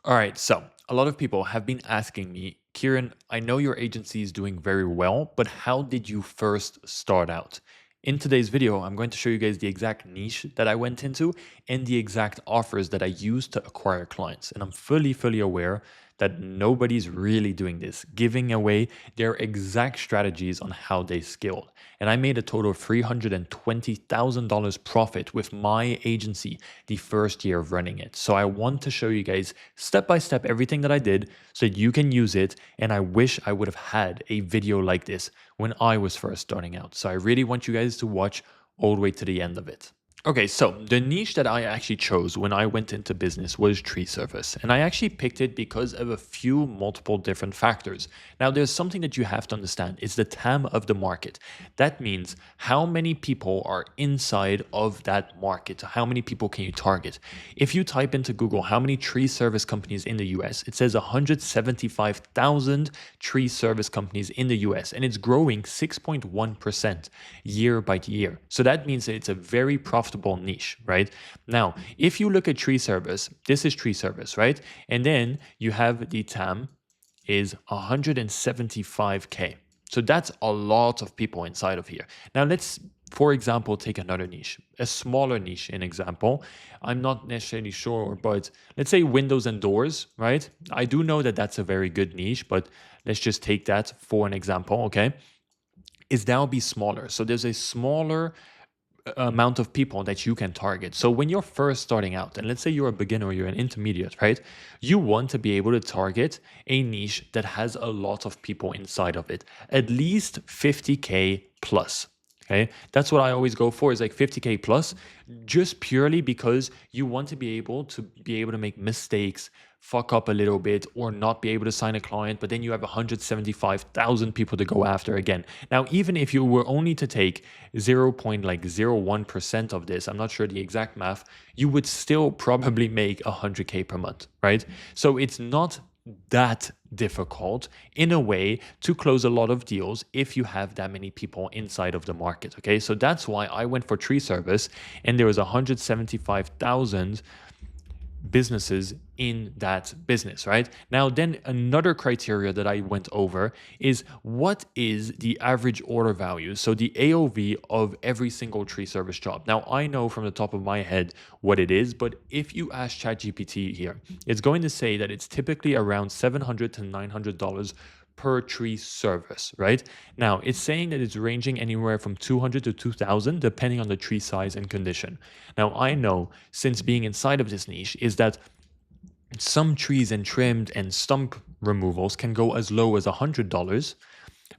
All right, so a lot of people have been asking me, Kieran, I know your agency is doing very well, but how did you first start out? In today's video, I'm going to show you guys the exact niche that I went into and the exact offers that I used to acquire clients. And I'm fully aware that nobody's really doing this, giving away their exact strategies on how they scaled. And I made a total of $320,000 profit with my agency the first year of running it. So I want to show you guys step by step everything that I did so that you can use it. And I wish I would have had a video like this when I was first starting out. So I really want you guys to watch all the way to the end of it. Okay, so the niche that I actually chose when I went into business was tree service. And I actually picked it because of a few multiple different factors. Now, there's something that you have to understand. It's the TAM of the market. That means how many people are inside of that market. How many people can you target? If you type into Google how many tree service companies in the US, it says 175,000 tree service companies in the US, and it's growing 6.1% year by year. So that means that it's a very profitable niche, right? Now, if you look at tree service, this is tree service, right? And then you have the TAM is 175K. So that's a lot of people inside of here. Now let's, for example, take another niche, a smaller niche, an example. I'm not necessarily sure, but let's say windows and doors, right? I do know that that's a very good niche, but let's just take that for an example, okay? Is now be smaller. So there's a smaller amount of people that you can target. So when you're first starting out, and let's say you're a beginner or you're an intermediate, right? You want to be able to target a niche that has a lot of people inside of it, at least 50K plus. Okay, that's what I always go for is like 50K plus, just purely because you want to be able to make mistakes, fuck up a little bit, or not be able to sign a client, but then you have 175,000 people to go after again. Now, even if you were only to take 0.01% of this, I'm not sure the exact math, you would still probably make 100K per month, right? So it's not that difficult in a way to close a lot of deals if you have that many people inside of the market. Okay, so that's why I went for tree service, and there was 175,000 businesses in that business, right? Now, then another criteria that I went over is what is the average order value? So the AOV of every single tree service job. Now, I know from the top of my head what it is, but if you ask ChatGPT here, it's going to say that it's typically around $700 to $900 per tree service, right? Now, it's saying that it's ranging anywhere from 200 to 2000 depending on the tree size and condition. Now, I know since being inside of this niche is that some trees and trimmed and stump removals can go as low as $100,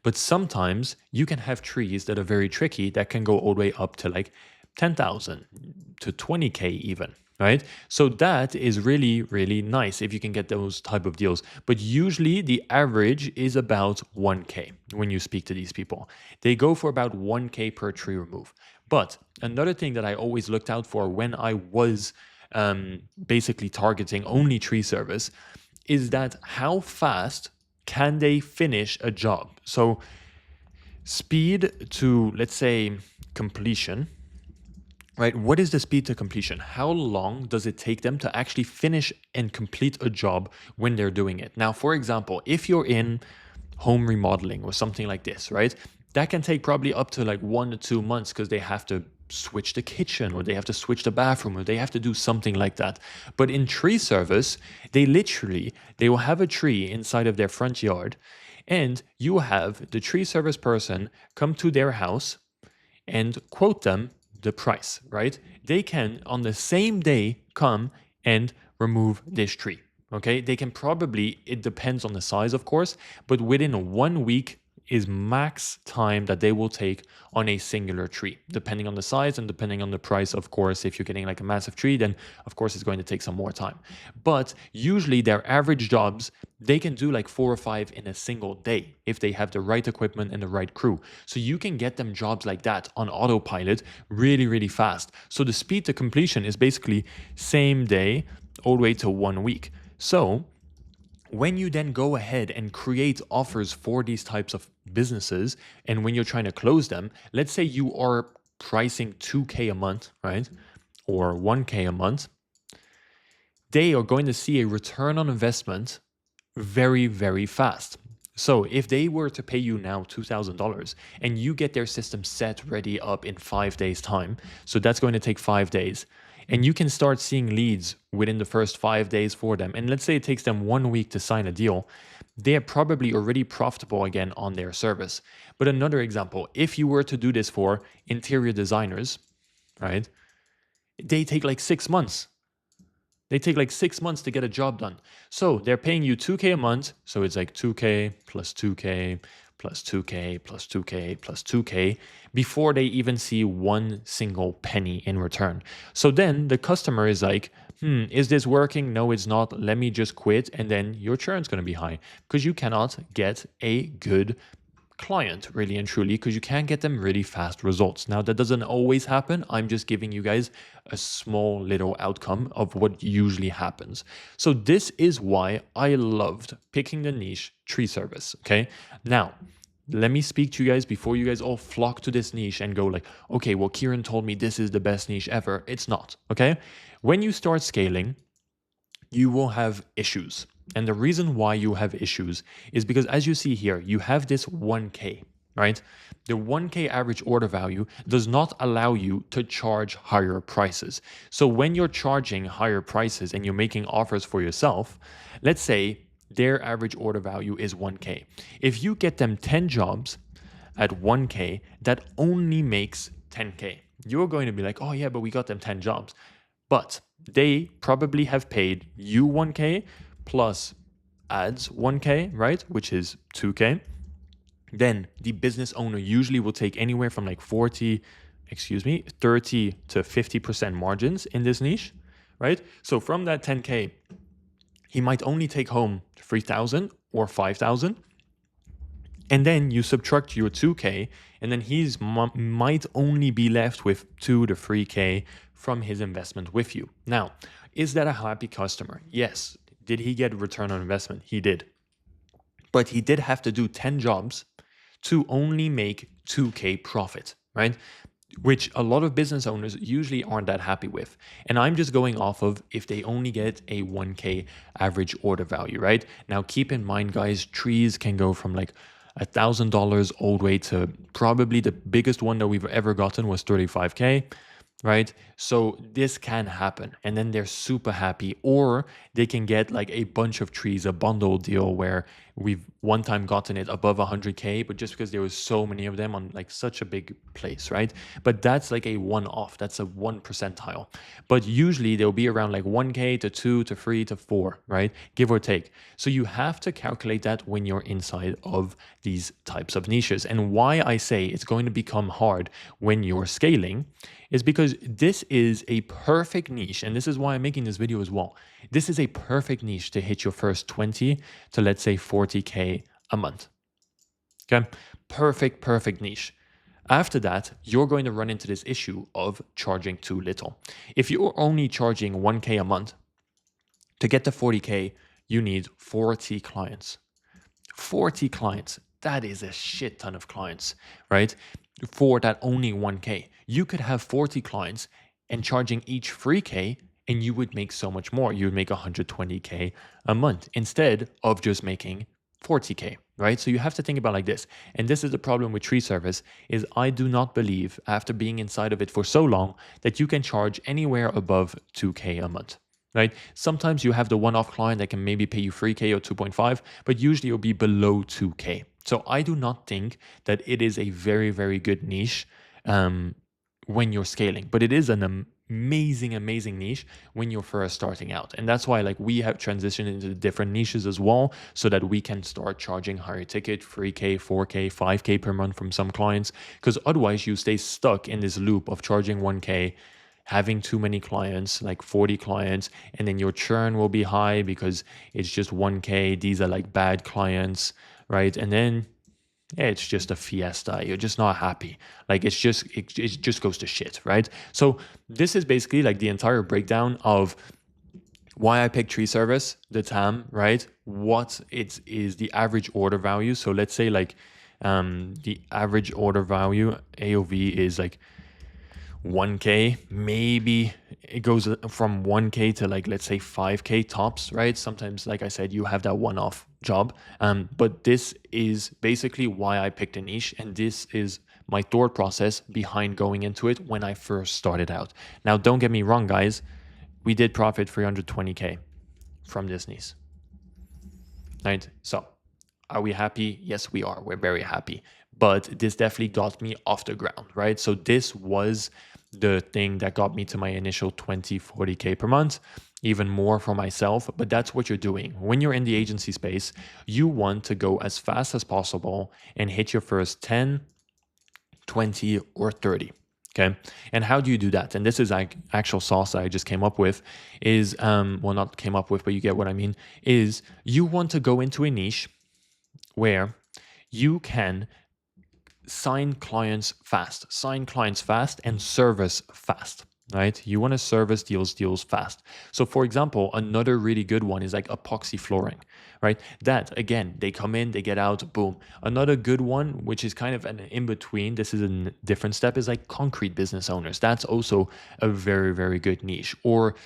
but sometimes you can have trees that are very tricky that can go all the way up to like 10,000 to 20K even, right? So that is really nice if you can get those type of deals. But usually the average is about 1K when you speak to these people. They go for about 1K per tree remove. But another thing that I always looked out for when I was basically targeting only tree service is that how fast can they finish a job? So speed to, let's say, completion, right? What is the speed to completion? How long does it take them to actually finish and complete a job when they're doing it? Now, for example, if you're in home remodeling or something like this, right? That can take probably up to like 1 to 2 months because they have to switch the kitchen or they have to switch the bathroom or they have to do something like that. But in tree service, they will have a tree inside of their front yard, and you have the tree service person come to their house and quote them the price, right? They can on the same day come and remove this tree. Okay, they can probably, it depends on the size, of course, but within 1 week is max time that they will take on a singular tree, depending on the size and depending on the price. Of course, if you're getting like a massive tree, then of course it's going to take some more time. But usually their average jobs, they can do like 4 or 5 in a single day if they have the right equipment and the right crew. So you can get them jobs like that on autopilot really fast. So the speed to completion is basically same day all the way to 1 week. So when you then go ahead and create offers for these types of businesses, and when you're trying to close them, let's say you are pricing 2K a month, right? Or 1K a month. they are going to see a return on investment very, very fast. So if they were to pay you now $2,000 and you get their system set ready up in 5 days time, so that's going to take 5 days, and you can start seeing leads within the first 5 days for them. And let's say it takes them 1 week to sign a deal. They're probably already profitable again on their service. But another example, if you were to do this for interior designers, right? They take like 6 months. They take like 6 months to get a job done. So they're paying you 2K a month. So it's like 2K plus 2K plus 2K plus 2K plus 2K before they even see one single penny in return. So then the customer is like, is this working? No, it's not. Let me just quit. And then your churn's going to be high because you cannot get a good client really and truly, because you can't get them really fast results. Now, that doesn't always happen. I'm just giving you guys a small little outcome of what usually happens. So this is why I loved picking the niche tree service. Okay. Now, let me speak to you guys before you guys all flock to this niche and go like, okay, well, Kieran told me this is the best niche ever. It's not. Okay. When you start scaling, you will have issues. And the reason why you have issues is because, as you see here, you have this 1K, right? The 1K average order value does not allow you to charge higher prices. So when you're charging higher prices and you're making offers for yourself, let's say their average order value is 1K. If you get them 10 jobs at 1K, that only makes 10K. You're going to be like, oh yeah, but we got them 10 jobs. But they probably have paid you 1K plus ads 1K, right? Which is 2K. Then the business owner usually will take anywhere from like 30 to 50% margins in this niche, right? So from that 10K, he might only take home 3,000 or 5,000. And then you subtract your 2K, and then he's might only be left with 2 to 3K from his investment with you. Now, is that a happy customer? Yes. Did he get return on investment? He did. But he did have to do 10 jobs to only make 2K profit, right? Which a lot of business owners usually aren't that happy with. And I'm just going off of if they only get a 1K average order value, right? Now, keep in mind, guys, trees can go from like $1,000 all the way to probably the biggest one that we've ever gotten was 35K. Right? So this can happen. And then they're super happy. Or they can get like a bunch of trees, a bundle deal where we've one time gotten it above 100K, but just because there was so many of them on like such a big place, right? But that's like a one-off. That's a 1 percentile. But usually they'll be around like 1K to 2 to 3 to 4, right? Give or take. So you have to calculate that when you're inside of these types of niches. And why I say it's going to become hard when you're scaling is because this is a perfect niche. And this is why I'm making this video as well. This is a perfect niche to hit your first 20 to, let's say, 40K a month. Okay. Perfect niche. After that, you're going to run into this issue of charging too little. If you're only charging 1K a month, to get to 40K, you need 40 clients. 40 clients. That is a shit ton of clients, right? For that only 1K. You could have 40 clients and charging each 3K, and you would make so much more. You would make 120K a month instead of just making 40K, right? So you have to think about like this. And this is the problem with tree service is I do not believe, after being inside of it for so long, that you can charge anywhere above 2K a month. Right? Sometimes you have the one-off client that can maybe pay you 3K or 2.5, but usually it'll be below 2K. So I do not think that it is a very, very good niche when you're scaling, but it is an amazing niche when you're first starting out. And that's why like we have transitioned into different niches as well, so that we can start charging higher ticket, 3K, 4K, 5K per month from some clients, because otherwise you stay stuck in this loop of charging 1K, having too many clients, like 40 clients, and then your churn will be high because it's just 1K. These are like bad clients, right? And then it's just a fiesta. You're just not happy. Like it just goes to shit, right? So this is basically like the entire breakdown of why I picked tree service, the TAM, right? What it is the average order value. So let's say like the average order value AOV is like 1K, maybe it goes from 1K to like, let's say 5K tops, right? Sometimes, like I said, you have that one-off job. But this is basically why I picked a niche, and this is my thought process behind going into it when I first started out. Now, don't get me wrong, guys. We did profit 320K from this niche, right? So are we happy? Yes, we are. We're very happy. But this definitely got me off the ground, right? So this was the thing that got me to my initial 20, 40K per month, even more for myself. But that's what you're doing. When you're in the agency space, you want to go as fast as possible and hit your first 10, 20, or 30. Okay. And how do you do that? And this is like actual sauce that I just came up with is, well, not came up with, but you get what I mean, is you want to go into a niche where you can sign clients fast and service fast, right? You want to service deals fast. So for example, another really good one is like epoxy flooring, right? That again, they come in, they get out, boom. Another good one, which is kind of an in-between, this is a different step, is like concrete business owners. That's also a very, very good niche. Or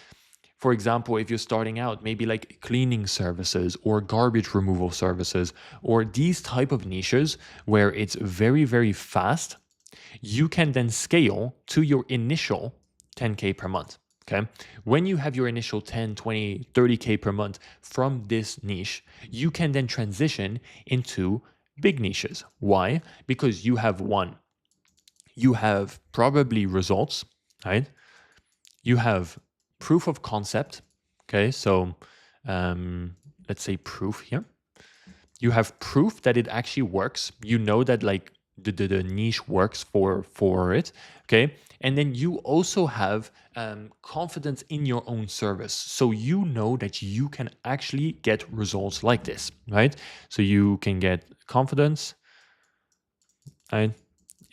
for example, if you're starting out, maybe like cleaning services or garbage removal services, or these type of niches where it's very, very fast, you can then scale to your initial 10K per month. Okay. When you have your initial 10, 20, 30K per month from this niche, you can then transition into big niches. Why? Because you have you have probably results, right? You have proof of concept. Okay, so let's say proof here. You have proof that it actually works. You know that like the niche works for it. Okay, and then you also have confidence in your own service. So you know that you can actually get results like this, right? So you can get confidence, right?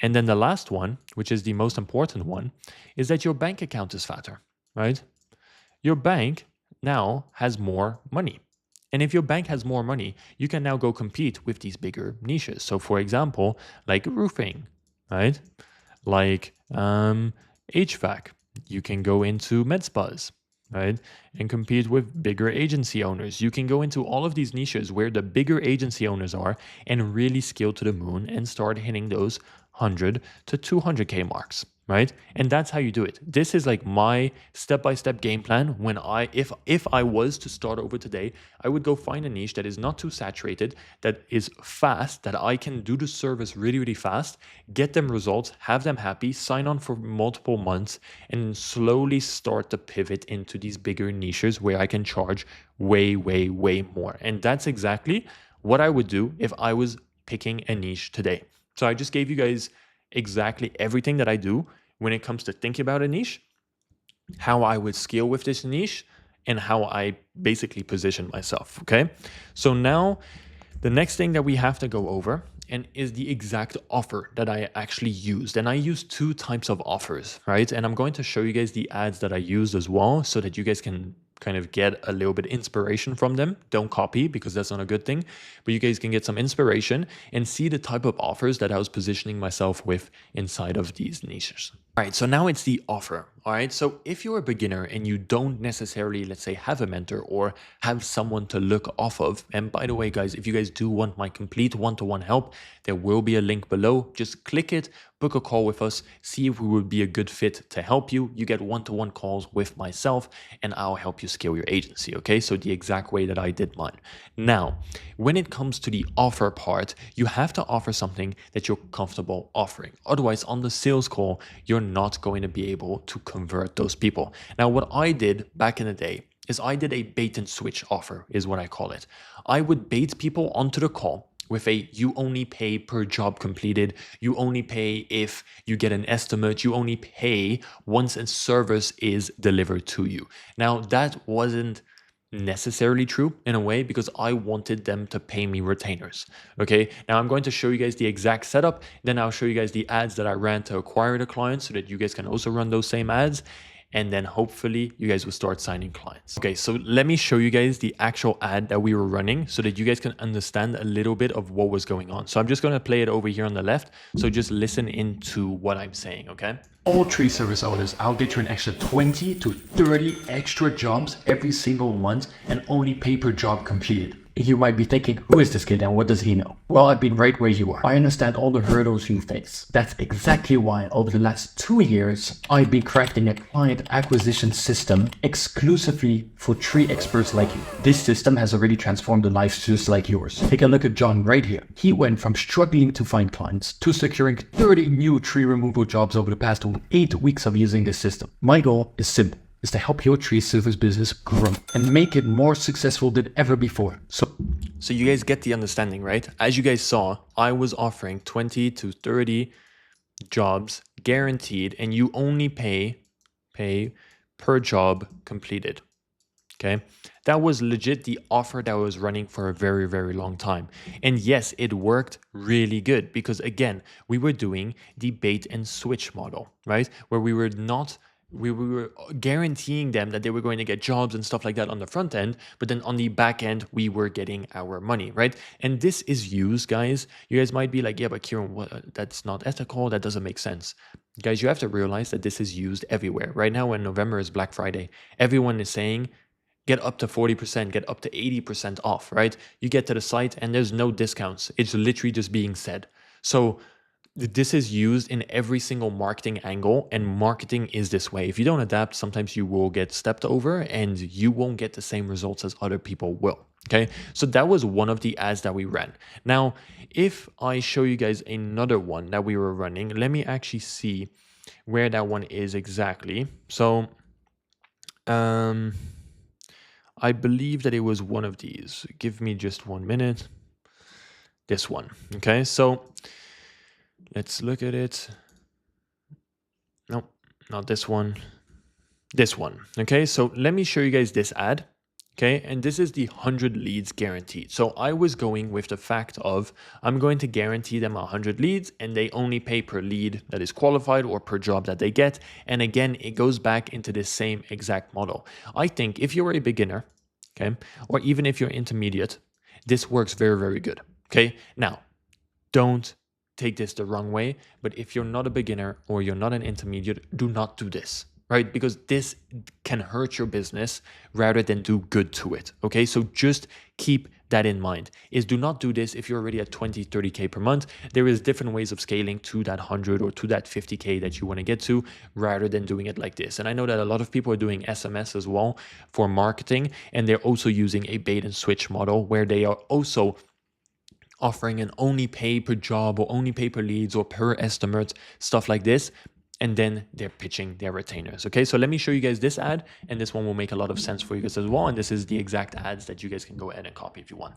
And then the last one, which is the most important one, is that your bank account is fatter, right? Your bank now has more money. And if your bank has more money, you can now go compete with these bigger niches. So for example, like roofing, right? Like HVAC, you can go into med spas, right? And compete with bigger agency owners. You can go into all of these niches where the bigger agency owners are and really scale to the moon and start hitting those 100 to 200K marks, right? And that's how you do it. This is like my step-by-step game plan. When if I was to start over today, I would go find a niche that is not too saturated, that is fast, that I can do the service really, really fast, get them results, have them happy, sign on for multiple months, and slowly start to pivot into these bigger niches where I can charge way, way, way more. And that's exactly what I would do if I was picking a niche today. So I just gave you guys exactly everything that I do when it comes to thinking about a niche, how I would scale with this niche, and how I basically position myself, okay? So now the next thing that we have to go over and is the exact offer that I actually used. And I used two types of offers, right? And I'm going to show you guys the ads that I used as well so that you guys can kind of get a little bit inspiration from them. Don't copy because that's not a good thing, but you guys can get some inspiration and see the type of offers that I was positioning myself with inside of these niches. All right, so now it's the offer. All right, so if you're a beginner and you don't necessarily, let's say, have a mentor or have someone to look off of, and by the way, guys, if you guys do want my complete one-to-one help, there will be a link below. Just click it, book a call with us, see if we would be a good fit to help you. You get one-to-one calls with myself, and I'll help you scale your agency, okay? So the exact way that I did mine. Now, when it comes to the offer part, you have to offer something that you're comfortable offering. Otherwise, on the sales call, you're not going to be able to convert those people. Now, what I did back in the day is I did a bait and switch offer, is what I call it. I would bait people onto the call with a you only pay per job completed, you only pay if you get an estimate, you only pay once a service is delivered to you. Now, that wasn't necessarily true in a way because I wanted them to pay me retainers. Okay, now I'm going to show you guys the exact setup, then I'll show you guys the ads that I ran to acquire the clients so that you guys can also run those same ads. and then hopefully you guys will start signing clients. Okay, so let me show you guys the actual ad that we were running so that you guys can understand a little bit of what was going on. So I'm just going to play it over here on the left. So just listen into what I'm saying, okay? All tree service owners, I'll get you an extra 20 to 30 extra jobs every single month and only pay per job completed. You might be thinking, who is this kid and what does he know? Well, I've been right where you are. I understand all the hurdles you face. That's exactly why over the last 2 years, I've been crafting a client acquisition system exclusively for tree experts like you. This system has already transformed the lives just like yours. Take a look at John right here. He went from struggling to find clients to securing 30 new tree removal jobs over the past 8 weeks of using this system. My goal is simple. Is to help your tree service business grow and make it more successful than ever before. So you guys get the understanding, right? As you guys saw, I was offering 20 to 30 jobs guaranteed, and you only pay per job completed. Okay, that was legit the offer that I was running for a very, very long time. And yes, it worked really good because again, we were doing the bait and switch model, right? Where we were guaranteeing them that they were going to get jobs and stuff like that on the front end, but then on the back end, we were getting our money, right? And this is used, guys. You guys might be like, yeah, but Kieran, that's not ethical. That doesn't make sense. Guys, you have to realize that this is used everywhere. Right now, when November is Black Friday, everyone is saying, get up to 40%, get up to 80% off, right? You get to the site and there's no discounts. It's literally just being said. So this is used in every single marketing angle, and marketing is this way. If you don't adapt, sometimes you will get stepped over and you won't get the same results as other people will. Okay, so that was one of the ads that we ran. Now, if I show you guys another one that we were running, let me actually see where that one is exactly. So, I believe that it was one of these. Give me just 1 minute. This one. Okay, so let's look at it. No, not this one. This one. Okay, so let me show you guys this ad. Okay, and this is the 100 leads guaranteed. So I was going with the fact of I'm going to guarantee them 100 leads and they only pay per lead that is qualified or per job that they get. And again, it goes back into the same exact model. I think if you're a beginner, okay, or even if you're intermediate, this works very, very good. Okay, now don't take this the wrong way, but if you're not a beginner or you're not an intermediate, do not do this. Right? Because this can hurt your business rather than do good to it. Okay, so just keep that in mind. Is do not do this if you're already at 20, 30K per month. There is different ways of scaling to that 100 or to that 50K that you want to get to rather than doing it like this. And I know that a lot of people are doing SMS as well for marketing, and they're also using a bait and switch model where they are also offering an only pay per job or only pay per leads or per estimate, stuff like this. And then they're pitching their retainers. Okay, so let me show you guys this ad, and this one will make a lot of sense for you guys as well. And this is the exact ads that you guys can go ahead and copy if you want.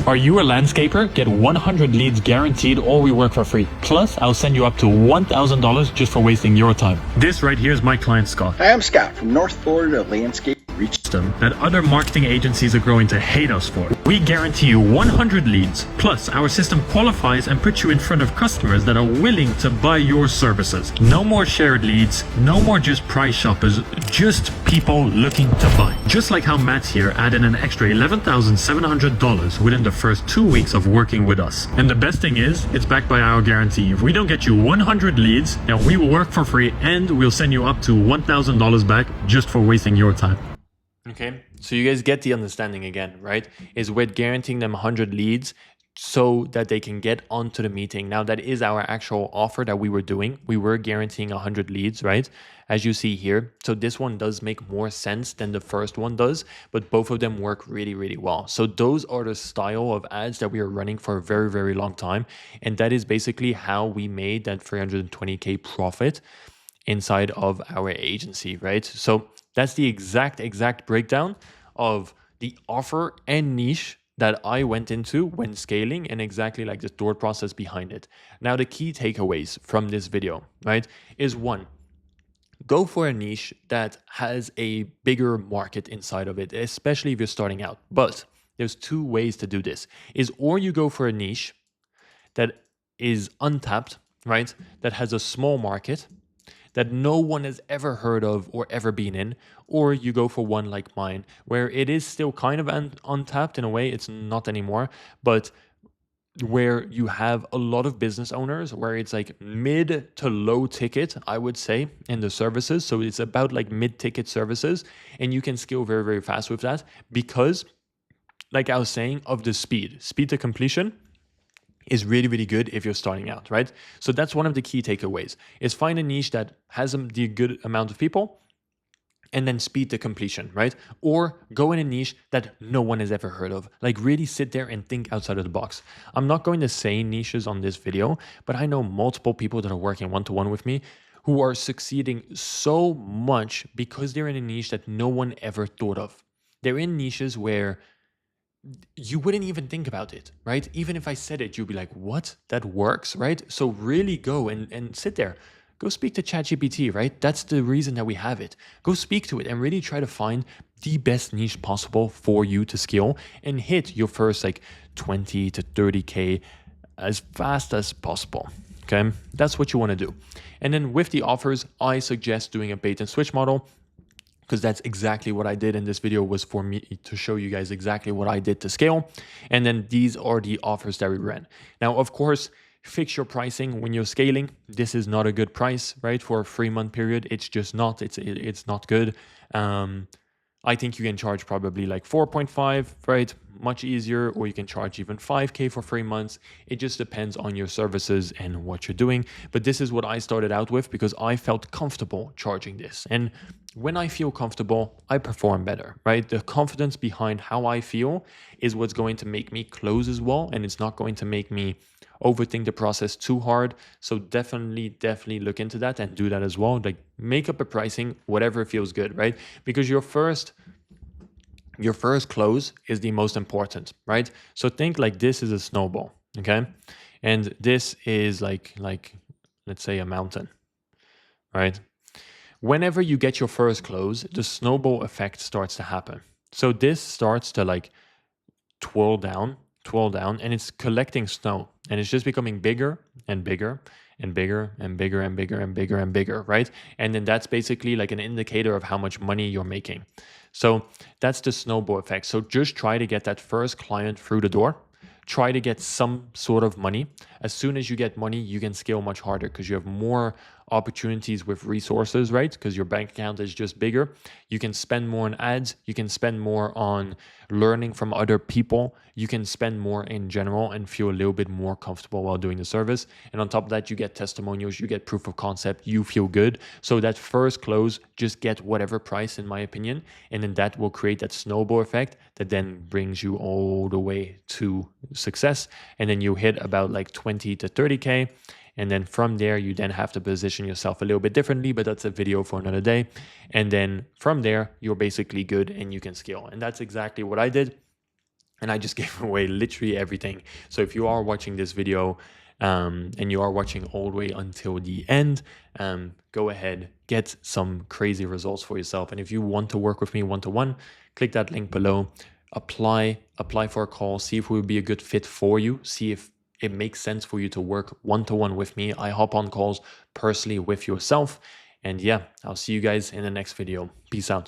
Are you a landscaper? Get 100 leads guaranteed or we work for free. Plus, I'll send you up to $1,000 just for wasting your time. This right here is my client, Scott. Hi, I'm Scott from North Florida Landscape Reach. That other marketing agencies are growing to hate us for. We guarantee you 100 leads. Plus, our system qualifies and puts you in front of customers that are willing to buy your services. No more shared leads, no more just price shoppers, just people looking to buy. Just like how Matt here added an extra $11,700 within the first 2 weeks of working with us. And the best thing is, it's backed by our guarantee. If we don't get you 100 leads, then we will work for free and we'll send you up to $1,000 back just for wasting your time. Okay, so you guys get the understanding again, right? Is we're guaranteeing them 100 leads so that they can get onto the meeting. Now, that is our actual offer that we were doing. We were guaranteeing 100 leads, right? As you see here. So this one does make more sense than the first one does, but both of them work really, really well. So those are the style of ads that we are running for a very, very long time. And that is basically how we made that 320K profit inside of our agency, right? So that's the exact breakdown of the offer and niche that I went into when scaling, and exactly like the thought process behind it. Now, the key takeaways from this video, right, is one, go for a niche that has a bigger market inside of it, especially if you're starting out. But there's two ways to do this, is or you go for a niche that is untapped, right, that has a small market, that no one has ever heard of or ever been in, or you go for one like mine, where it is still kind of untapped in a way. It's not anymore, but where you have a lot of business owners, where it's like mid to low ticket, I would say, in the services. So it's about like mid-ticket services, and you can scale very, very fast with that because, like I was saying, of the speed to completion is really, really good if you're starting out, right? So that's one of the key takeaways, is find a niche that has the good amount of people and then speed to completion, right? Or go in a niche that no one has ever heard of. Like really sit there and think outside of the box. I'm not going to say niches on this video, but I know multiple people that are working one-to-one with me who are succeeding so much because they're in a niche that no one ever thought of. They're in niches where you wouldn't even think about it, right? Even if I said it, you'd be like, what? That works, right? So really go and sit there. Go speak to ChatGPT, right? That's the reason that we have it. Go speak to it and really try to find the best niche possible for you to scale and hit your first like 20 to 30K as fast as possible. Okay, that's what you want to do. And then with the offers, I suggest doing a bait and switch model, because that's exactly what I did in this video, was for me to show you guys exactly what I did to scale. And then these are the offers that we ran. Now, of course, fix your pricing when you're scaling. This is not a good price, right? For a 3-month period, it's just not, it's not good. I think you can charge probably like 4.5, right? Much easier, or you can charge even 5K for 3 months. It just depends on your services and what you're doing. But this is what I started out with because I felt comfortable charging this. And when I feel comfortable, I perform better, right? The confidence behind how I feel is what's going to make me close as well. And it's not going to make me overthink the process too hard. So definitely look into that and do that as well. Like make up a pricing, whatever feels good, right? Because your first close is the most important, right? So think like this is a snowball, okay? And this is like let's say a mountain, right? Whenever you get your first close, the snowball effect starts to happen. So this starts to like twirl down, and it's collecting snow, and it's just becoming bigger and bigger and bigger and bigger and bigger and bigger and bigger, right? And then that's basically like an indicator of how much money you're making. So that's the snowball effect. So just try to get that first client through the door. Try to get some sort of money. As soon as you get money, you can scale much harder because you have more opportunities with resources, right? Because your bank account is just bigger. You can spend more on ads. You can spend more on learning from other people. You can spend more in general and feel a little bit more comfortable while doing the service. And on top of that, you get testimonials, you get proof of concept, you feel good. So that first close, just get whatever price, in my opinion. And then that will create that snowball effect that then brings you all the way to success. And then you hit about like 20 to 30K. And then from there, you then have to position yourself a little bit differently, but that's a video for another day. And then from there, you're basically good and you can scale. And that's exactly what I did. And I just gave away literally everything. So if you are watching this video and you are watching all the way until the end, go ahead, get some crazy results for yourself. And if you want to work with me one-to-one, click that link below, apply for a call, see if we would be a good fit for you, see if it makes sense for you to work one-to-one with me. I hop on calls personally with yourself. And yeah, I'll see you guys in the next video. Peace out.